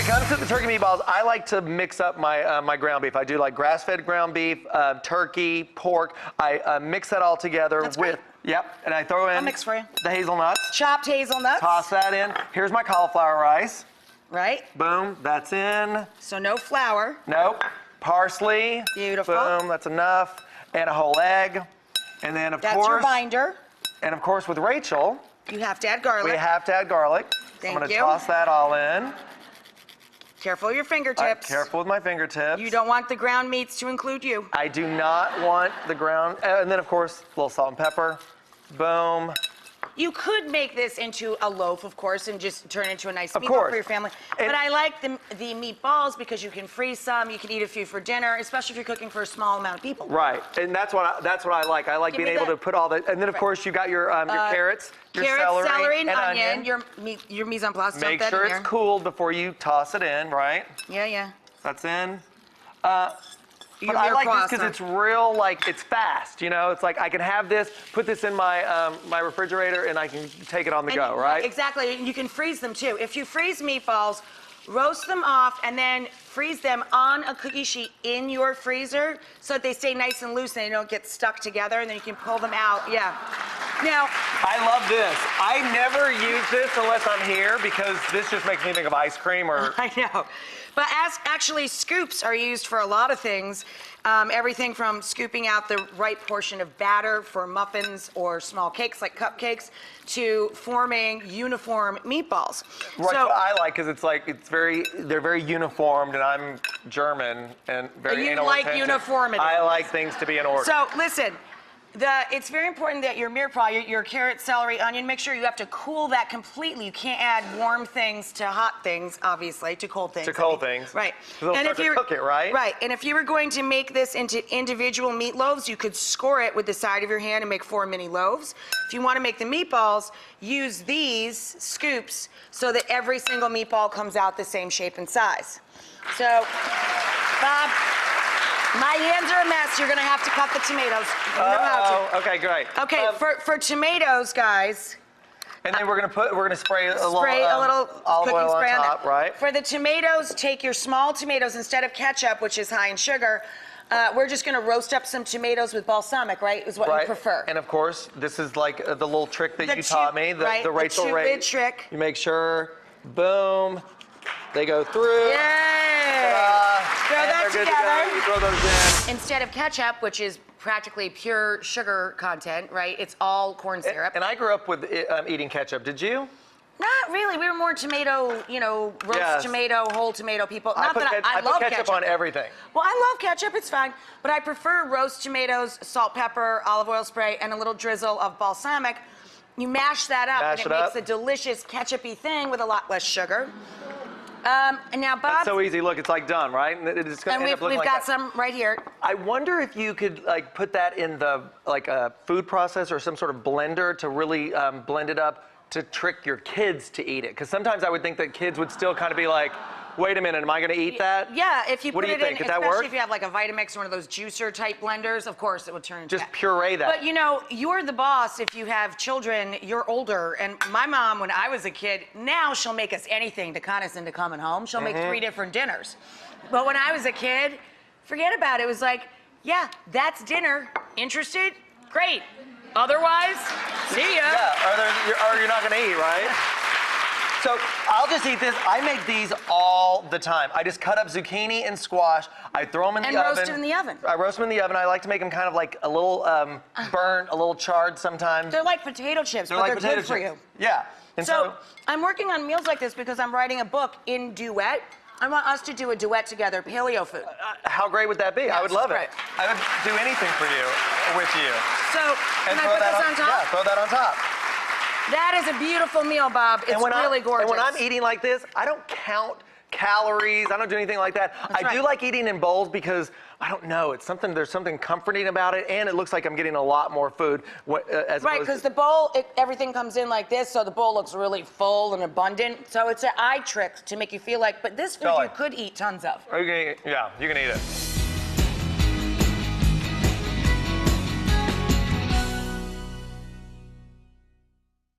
it comes to the turkey meatballs, I like to mix up my my ground beef. I do like grass-fed ground beef, turkey, pork. I mix that all together with, great. yep, and I throw in I'll mix for you. the hazelnuts. Chopped hazelnuts. Toss that in. Here's my cauliflower rice. Right. Boom, that's in. So no flour. Nope. Parsley. Beautiful. Boom, that's enough. And a whole egg. And then of That's course. your binder. And of course with Rachel. You have to add garlic. We have to add garlic. Thank I'm gonna you. toss that all in. Careful of your fingertips. Careful with my fingertips. You don't want the ground meats to include you. I do not want the ground, and then of course, a little salt and pepper. Boom. You could make this into a loaf, of course, and just turn it into a nice meatball course. for your family. And but I like the meatballs because you can freeze some, you can eat a few for dinner, especially if you're cooking for a small amount of people. Right, and that's what I like. I like Give being me able that. to put all that, and then of course you got your carrots, your Carrots, celery, and onion. your mise en place. Make dump that sure in it's there. cooled before you toss it in, right? Yeah, yeah. That's in. Your But I like this croissant. because it's real, like, it's fast, you know? It's like I can have this, put this in my my refrigerator, and I can take it on the go, right? Exactly. You can freeze them too. If you freeze meatballs, roast them off and then freeze them on a cookie sheet in your freezer so that they stay nice and loose and they don't get stuck together, and then you can pull them out. Yeah. Now, I love this. I never use this unless I'm here because this just makes me think of ice cream or... I know. But actually, scoops are used for a lot of things. Everything from scooping out the right portion of batter for muffins or small cakes like cupcakes to forming uniform meatballs. Right, So, what I like because it's like, they're very uniformed, and I'm German and very You anal like retentive. uniformity. I like things to be in order. So listen, it's very important that your meatball, your carrot, celery, onion, make sure you have to cool that completely. You can't add warm things to hot things, obviously, to cold things. To cold things. Right. 'Cause they'll start to cook it, right? Right. And if you were going to make this into individual meatloaves, you could score it with the side of your hand and make 4 mini loaves. If you want to make the meatballs, use these scoops so that every single meatball comes out the same shape and size. So, Bob, my hands are a mess. You're gonna have to cut the tomatoes. You know how to. Okay, great. Okay, for tomatoes, guys, And then we're gonna spray a spray a little olive cooking oil spray on on top, that. right? For the tomatoes, take your small tomatoes instead of ketchup, which is high in sugar. We're just gonna roast up some tomatoes with balsamic, right? Is what you prefer. And of course, this is like the little trick that The you taught two- me, the right, the Rachael two-lid trick. You make sure, boom, they go through. Yay! Throw and that they're good to together. go. You throw those in. Instead of ketchup, which is practically pure sugar content, right? It's all corn syrup. And I grew up with eating ketchup. Did you? Not really. We were more tomato, roast Yes. tomato, whole tomato people. I Not put, that I I love put ketchup on everything. Well, I love ketchup. It's fine. But I prefer roast tomatoes, salt, pepper, olive oil spray, and a little drizzle of balsamic. You mash that up, Mash and it it up. makes a delicious ketchup-y thing with a lot less sugar. And now, Bob. That's so easy. Look, it's like done, right? And it's gonna and end up looking we've like got that. some right here. I wonder if you could like put that in the like a food processor or some sort of blender to really blend it up to trick your kids to eat it. Because sometimes I would think that kids would still kind of be like, wait a minute, am I going to eat that? Yeah, if you What put do you it think? in, Could that especially work? if you have like a Vitamix or one of those juicer type blenders, of course it would turn into Just that. puree that. But you're the boss if you have children, you're older. And my mom, when I was a kid, now she'll make us anything to con us into coming home. She'll make 3 different dinners. But when I was a kid, forget about it. It was like, yeah, that's dinner. Interested? Great. Otherwise, see ya. Yeah, or you're not going to eat, right? So I'll just eat this. I make these all the time. I just cut up zucchini and squash. I throw them in the oven. And roast them in the oven. I roast them in the oven. I like to make them kind of like a little burnt, a little charred sometimes. They're like potato chips, but they're potato good for chips. you. Yeah. And So I'm working on meals like this because I'm writing a book in duet. I want us to do a duet together, paleo food. how great would that be? I would love it. right. I would do anything for you, with you. So And can I throw put that this on top? Yeah, throw that on top. That is a beautiful meal, Bob. It's really gorgeous. And when I'm eating like this, I don't count calories. I don't do anything like that. That's I do right. like eating in bowls because I don't know. It's something. There's something comforting about it, and it looks like I'm getting a lot more food. Right, because the bowl, everything comes in like this, so the bowl looks really full and abundant. So it's an eye trick to make you feel like, but this food Totally. you could eat tons of. Yeah, you can eat it.